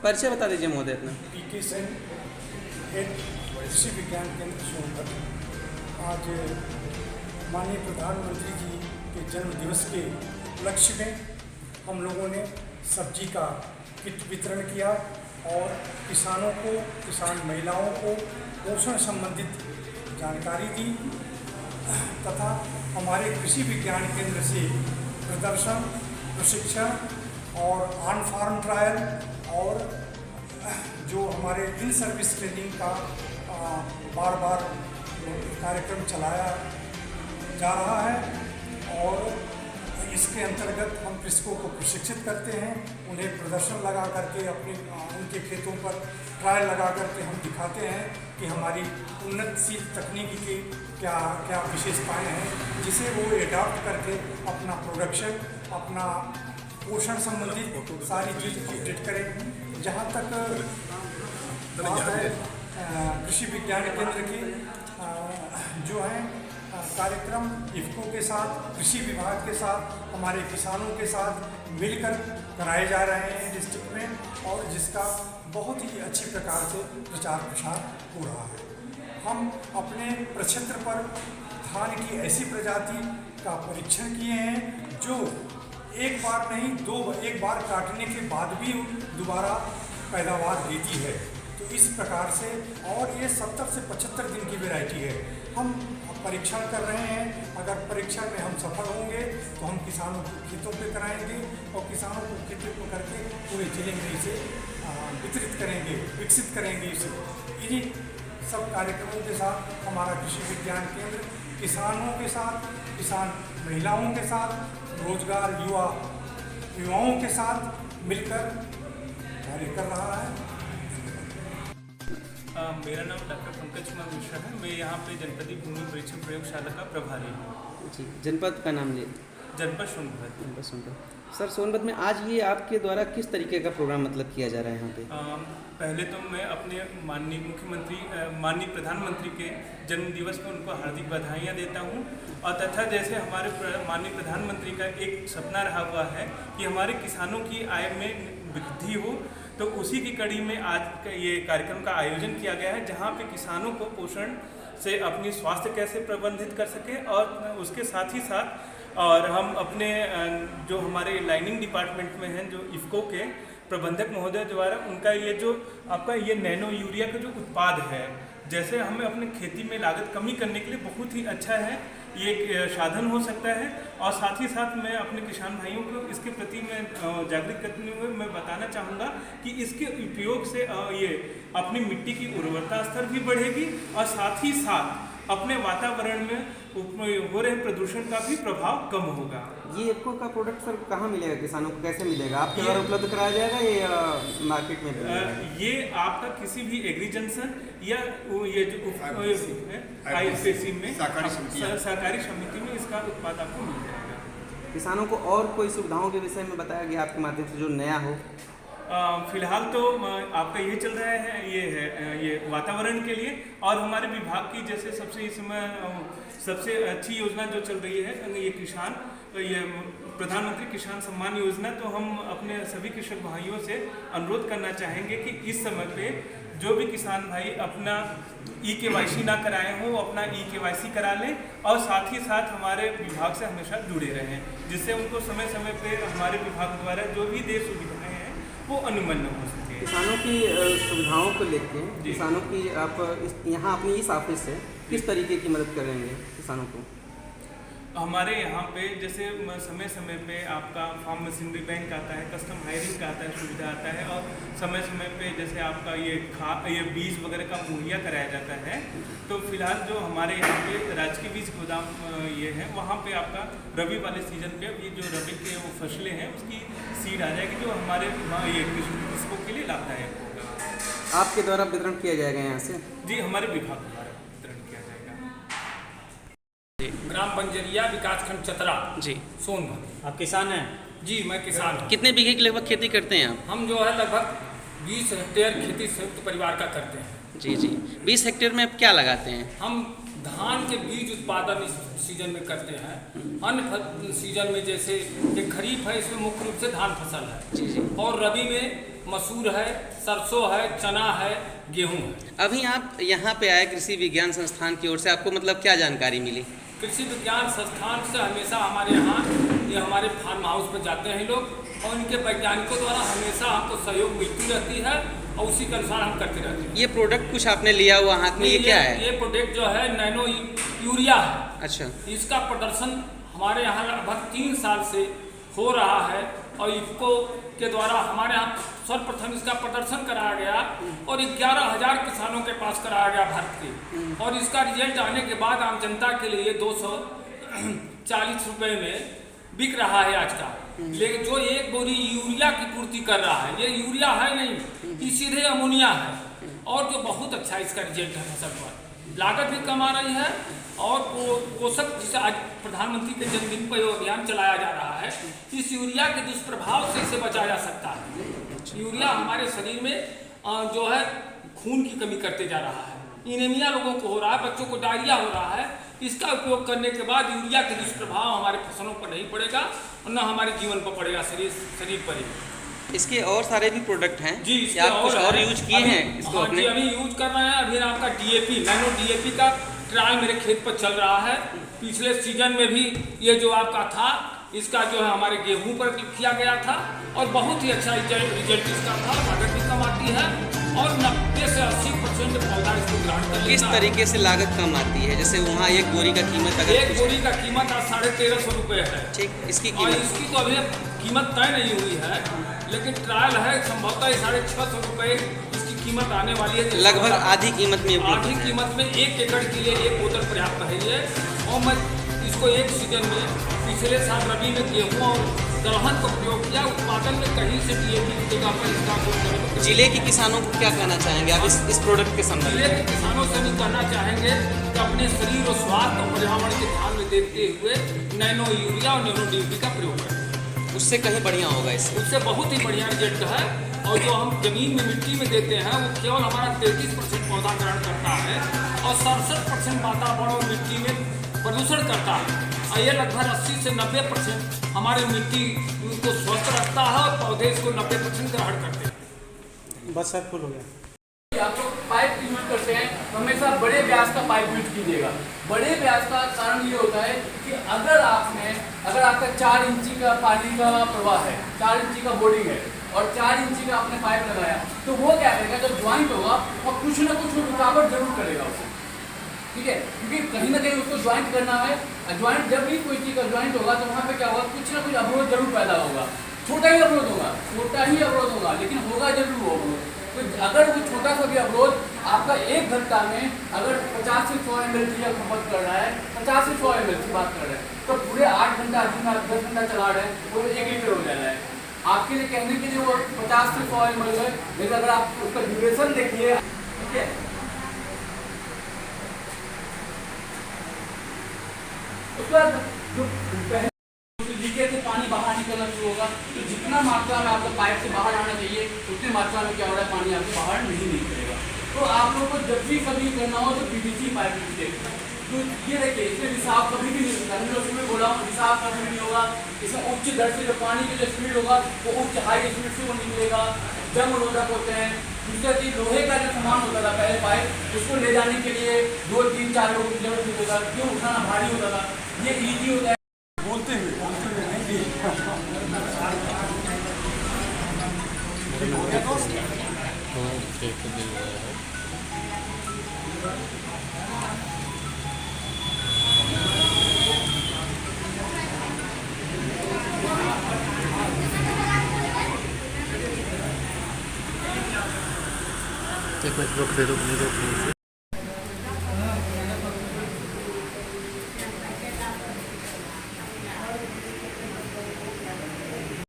परिचय बता दीजिए महोदय अपना। पीके सेन, हेड कृषि विज्ञान केंद्र सोनभद्र। आज माननीय प्रधानमंत्री जी के जन्म दिवस के उपलक्ष्य में हम लोगों ने सब्जी का किट वितरण किया और किसानों को, किसान महिलाओं को पोषण संबंधित जानकारी दी तथा हमारे कृषि विज्ञान केंद्र से प्रदर्शन, प्रशिक्षण और ऑन फार्म ट्रायल और जो हमारे इन सर्विस ट्रेनिंग का बार बार कार्यक्रम चलाया जा रहा है और इसके अंतर्गत हम कृषकों को प्रशिक्षित करते हैं, उन्हें प्रदर्शन लगा करके अपने उनके खेतों पर ट्रायल लगा करके हम दिखाते हैं कि हमारी उन्नतशील तकनीकी की क्या क्या विशेषताएं हैं, जिसे वो एडॉप्ट करके अपना प्रोडक्शन, अपना पोषण संबंधित सारी चीज़ अपडेट करें। जहाँ तक बात है कृषि विज्ञान केंद्र की, जो है कार्यक्रम इफ़को के साथ, कृषि विभाग के साथ, हमारे किसानों के साथ मिलकर कराए जा रहे हैं डिस्ट्रिक्ट में और जिसका बहुत ही अच्छी प्रकार से प्रचार प्रसार हो रहा है। हम अपने प्रक्षेत्र पर धान की ऐसी प्रजाति का परीक्षण किए हैं जो एक बार नहीं एक बार काटने के बाद भी दोबारा पैदावार देती है। तो इस प्रकार से, और ये 70 से 75 दिन की वैरायटी है। हम परीक्षण कर रहे हैं, अगर परीक्षण में हम सफल होंगे तो हम किसानों को खेतों पे कराएंगे और किसानों को खेतों को करके पूरे जिले में इसे वितरित करेंगे, विकसित करेंगे इसे। इन्हीं सब कार्यक्रमों के साथ हमारा कृषि विज्ञान केंद्र किसानों के साथ, किसान महिलाओं के साथ, रोजगार युवाओं के साथ मिलकर कार्य कर रहा है। मेरा नाम डॉक्टर पंकज कुमार मिश्रा है। मैं यहाँ पे जनपदी भूमि परीक्षण प्रयोगशाला का प्रभारी हूँ। जी, जनपद का नाम ले। जनपद सोनभद्र। जनपद सोनभद्र। सर, सोनभद्र में आज ये आपके द्वारा किस तरीके का प्रोग्राम मतलब किया जा रहा है यहाँ पे? पहले तो मैं अपने माननीय मुख्यमंत्री, माननीय प्रधानमंत्री के जन्म दिवस पर उनको हार्दिक बधाइयाँ देता हूँ और तथा जैसे हमारे माननीय प्रधानमंत्री का एक सपना रहा हुआ है कि हमारे किसानों की आय में वृद्धि हो, तो उसी की कड़ी में आज ये कार्यक्रम का आयोजन किया गया है, जहाँ पे किसानों को पोषण से अपनी स्वास्थ्य कैसे प्रबंधित कर सके और उसके साथ ही साथ और हम अपने जो हमारे लाइनिंग डिपार्टमेंट में हैं, जो इफ़को के प्रबंधक महोदय द्वारा उनका ये जो आपका ये नैनो यूरिया का जो उत्पाद है, जैसे हमें अपने खेती में लागत कमी करने के लिए बहुत ही अच्छा है, ये एक साधन हो सकता है। और साथ ही साथ मैं अपने किसान भाइयों को इसके प्रति मैं जागृत करते हुए मैं बताना चाहूँगा कि इसके उपयोग से ये अपनी मिट्टी की उर्वरता स्तर भी बढ़ेगी और साथ ही साथ अपने वातावरण में हो रहे प्रदूषण का भी प्रभाव कम होगा। ये इफ़को का प्रोडक्ट सर कहाँ मिलेगा, किसानों को कैसे मिलेगा? आपके द्वारा उपलब्ध कराया जाएगा या मार्केट में मिलेगा? ये आपका किसी भी एग्री जंक्शन या ये जो IFSC में सहकारी समिति में इसका उत्पाद आपको मिल जाएगा। किसानों को और कोई सुविधाओं के विषय में बताया गया आपके माध्यम से जो नया हो? फिलहाल तो आपका ये चल रहा है, ये है ये वातावरण के लिए, और हमारे विभाग की जैसे सबसे इस समय सबसे अच्छी योजना जो चल रही है ये किसान, ये प्रधानमंत्री किसान सम्मान योजना। तो हम अपने सभी कृषक भाइयों से अनुरोध करना चाहेंगे कि इस समय पे जो भी किसान भाई अपना EKYC ना कराए हो, अपना EKYC करा लें और साथ ही साथ हमारे विभाग से हमेशा जुड़े रहें, जिससे उनको समय समय पे हमारे विभाग द्वारा जो भी दे सुविधाएं हैं वो अनुमन्य हो सके। किसानों की सुविधाओं को लेकर किसानों की आप यहाँ अपनी इस ऑफिस से किस तरीके की मदद करेंगे किसानों को? हमारे यहाँ पे जैसे समय समय पे आपका फार्म मशीनरी बैंक आता है, कस्टम हायरिंग का आता है, सुविधा आता है, और समय समय पे जैसे आपका ये बीज वगैरह का मुहैया कराया जाता है। तो फिलहाल जो हमारे यहाँ पे राजकीय बीज गोदाम ये है, वहाँ पे आपका रबी वाले सीजन पे ये जो रबी के वो फसलें हैं उसकी सीड आ जाएगी, जो हमारे ये कृषकों के लिए लाभदायक होगा। आपके द्वारा वितरण किया जाएगा यहाँ से? जी, हमारे विभाग द्वारा वितरण किया जाएगा। ग्राम बंजरिया, विकासखंड चतरा, जी, सोनभद्र। आप किसान हैं? जी, मैं किसान हूँ। कितने बीघे की लगभग खेती करते हैं आप? हम जो है लगभग 20 हेक्टेयर खेती संयुक्त परिवार का करते हैं। जी जी। 20 हेक्टेयर में आप क्या लगाते हैं? हम धान के बीज उत्पादन इस सीजन में करते हैं। अन्य सीजन में जैसे ये खरीफ है, इसमें मुख्य रूप से धान फसल है। जी जी। और रबी में मसूर है, सरसों है, चना है, गेहूँ है। अभी आप यहाँ पे आए कृषि विज्ञान संस्थान की ओर से, आपको मतलब क्या जानकारी मिली? कृषि विज्ञान संस्थान से हमेशा हमारे यहाँ ये हमारे फार्म हाउस पर जाते हैं लोग, और इनके वैज्ञानिकों द्वारा हमेशा हमको सहयोग मिलती रहती है और उसी के अनुसार हम करते रहते हैं। ये प्रोडक्ट कुछ आपने लिया हुआ हाथ में, ये क्या है? ये प्रोडक्ट जो है नैनो यूरिया है। अच्छा। इसका प्रदर्शन हमारे यहाँ लगभग 3 साल से हो रहा है और इफको के द्वारा हमारे यहाँ सर्वप्रथम इसका प्रदर्शन कराया गया और 11,000 किसानों के पास कराया गया भारत के, और इसका रिजल्ट आने के बाद आम जनता के लिए 240 रुपये में बिक रहा है आज का। लेकिन जो एक बोरी यूरिया की पूर्ति कर रहा है, ये यूरिया है नहीं, ये सीधे अमोनिया है, और जो बहुत अच्छा इसका रिजल्ट है फसल पर, लागत भी कम आ रही है और पोषक, जिसे आज प्रधानमंत्री के जन्मदिन पर अभियान चलाया जा रहा है, इस यूरिया के दुष्प्रभाव से इसे बचाया जा सकता है। यूरिया हमारे शरीर में जो है खून की कमी करते जा रहा है, इनेमिया लोगों को हो रहा है, बच्चों को डायरिया हो रहा है। इसका उपयोग करने के बाद यूरिया के दुष्प्रभाव हमारे फसलों पर नहीं पड़ेगा और न हमारे जीवन पर पड़ेगा, शरीर पर ही। इसके और सारे भी प्रोडक्ट हैं जी, क्या आप कुछ और यूज किए हैं इसको? हाँ अपने जी, अभी यूज कर रहे हैं। अभी आपका डीएपी, नैनो डीएपी का ट्रायल मेरे खेत पर चल रहा है। पिछले सीजन में भी ये जो आपका था, इसका जो है हमारे गेहूं पर किया गया था और बहुत ही अच्छा रिजल्ट इसका था। लागत भी कम आती है और 90 से 80% पौधा इसको ग्रहण कर लेता है। किस तरीके से लागत कम आती है? जैसे वहाँ एक बोरी का कीमत, अगर एक बोरी का कीमत आज 1350 रुपये है। ठीक, इसकी और कीमत इसकी तो अभी कीमत तय नहीं हुई है, लेकिन ट्रायल है, संभवतः 650 रुपये इसकी कीमत आने वाली है। लगभग आधी कीमत में आधी कीमत में 1 एकड़ के लिए 1 बोतल पर्याप्त है ये। और मैं इसको एक सीजन में पिछले साल रबी में गेहूँ और दलहन का प्रयोग किया, उत्पादन में कहीं से डीएपी की जगह पर इसका उपयोग। जिले के किसानों को क्या कहना चाहेंगे आप इस प्रोडक्ट के संबंध जिले में? के किसानों से भी कहना चाहेंगे कि अपने शरीर और स्वास्थ्य और पर्यावरण के ध्यान में देखते हुए नैनो यूरिया और नैनो डीएपी का प्रयोग करें। उससे कहीं बढ़िया होगा इससे। उससे बहुत ही बढ़िया रिजल्ट है। और जो हम जमीन में मिट्टी में देते हैं वो केवल हमारा 33% पौधा ग्रहण करता है और 67% वातावरण और मिट्टी में प्रदूषण करता है। और ये लगभग 80 से 90% हमारी मिट्टी को स्वस्थ रखता है और पौधे इसको 90% ग्रहण करते हैं। बस सर फुल हो गया। आप लोग पाइप यूज करते हैं तो हमेशा बड़े व्यास का पाइप यूज कीजिएगा। बड़े व्यास का कारण ये होता है कि अगर आपका 4 इंची का पानी का प्रवाह है, 4 इंची का बोर्डिंग है और 4 इंची का आपने पाइप लगाया, तो वो क्या करेगा, जब ज्वाइंट होगा और कुछ ना कुछ रुकावट जरूर करेगा उसे, ठीक है, क्योंकि कहीं ना कहीं उसको ज्वाइंट करना है। ज्वाइंट जब भी कोई चीज़ का ज्वाइंट होगा तो वहाँ पे क्या होगा, कुछ ना कुछ अवरोध जरूर पैदा होगा। छोटा ही अवरोध होगा, लेकिन होगा जरूर वो अवरोध। तो अगर वो छोटा सा भी अवरोध आपका 1 घंटा में अगर 50 से 100 ml की खपत कर रहा है, 50 से 100 ml की बात कर रहे हैं, तो पूरे 8 घंटा 10 घंटा चला रहे हैं, वो 1 लीटर हो जा रहा है। आपके लिए कहने के लिए वो 50 से 100 ml है, लेकिन अगर आप उसका ड्यूरेशन देखिए, ठीक है, उसके बाद जो लीकेज से पानी बाहर निकलना शुरू होगा, तो जितना मात्रा में आपका पाइप से बाहर आना चाहिए उतनी मात्रा में क्या हो रहा है, पानी आपके बाहर नहीं निकलेगा। तो आप लोगों को जब भी कभी करना हो तो पीवीसी पाइप यूज करें। तो ये देखिए, इसमें रिसाव कभी भी नहीं होगा। मैंने उसमें बोला हूँ, रिसाव कभी भी नहीं होगा। इसमें उच्च दर से जो पानी की जो स्पीड होगा वो उच्च हाई स्पीड से वो निकलेगा। जंग रोधक होते हैं। दूसरा चीज, लोहे का जो सामान होता था पहले पाइप, उसको ले जाने के लिए 2, 3, 4 लोगों की जरूरत होता था, क्यों उठाना भारी होता था। ये ईजी होता है। बोलते हुए नहीं हो गया दोस्त। एक मिनट रुक दे, रुक नहीं, रुक नहीं।